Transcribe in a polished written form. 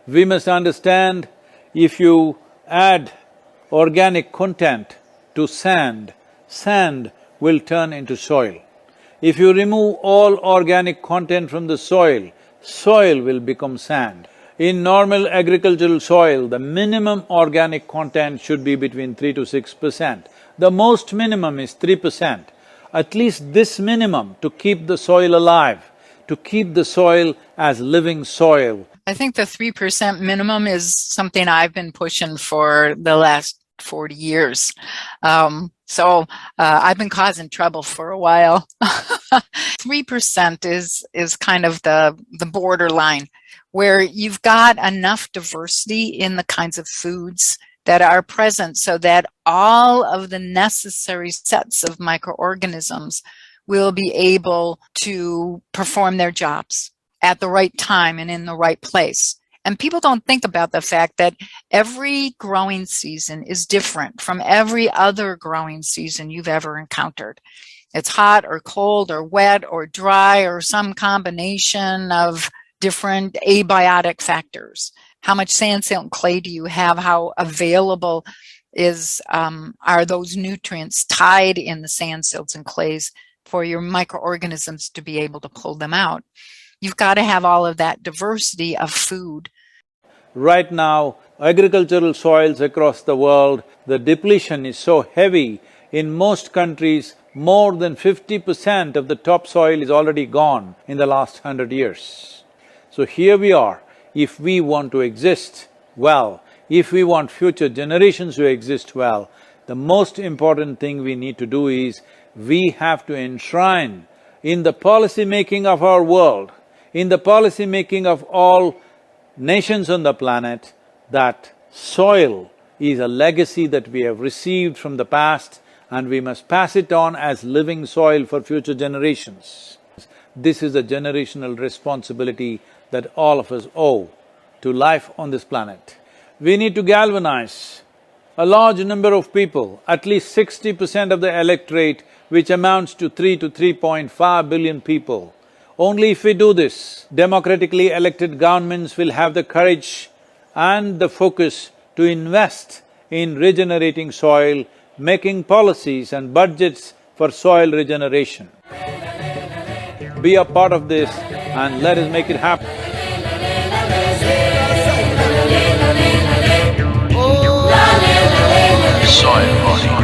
We must understand, if you add organic content to sand, sand will turn into soil. If you remove all organic content from the soil, soil will become sand. In normal agricultural soil, the minimum organic content should be between 3 to 6%. The most minimum is 3%. At least this minimum to keep the soil alive, to keep the soil as living soil. I think the 3% minimum is something I've been pushing for the last 40 years. I've been causing trouble for a while. 3% is kind of the borderline where you've got enough diversity in the kinds of foods that are present so that all of the necessary sets of microorganisms will be able to perform their jobs at the right time and in the right place. And people don't think about the fact that every growing season is different from every other growing season you've ever encountered. It's hot or cold or wet or dry or some combination of different abiotic factors. How much sand, silt, and clay do you have? How available are those nutrients tied in the sand, silts, and clays for your microorganisms to be able to pull them out? You've got to have all of that diversity of food. Right now, agricultural soils across the world, the depletion is so heavy. In most countries, more than 50% of the topsoil is already gone in the last 100 years. So here we are. If we want to exist well, if we want future generations to exist well, the most important thing we need to do is we have to enshrine in the policy making of our world, in the policy making of all nations on the planet, that soil is a legacy that we have received from the past and we must pass it on as living soil for future generations. This is a generational responsibility that all of us owe to life on this planet. We need to galvanize a large number of people, at least 60% of the electorate, which amounts to 3 to 3.5 billion people. Only if we do this, democratically elected governments will have the courage and the focus to invest in regenerating soil, making policies and budgets for soil regeneration. Be a part of this and let us make it happen. Soil body.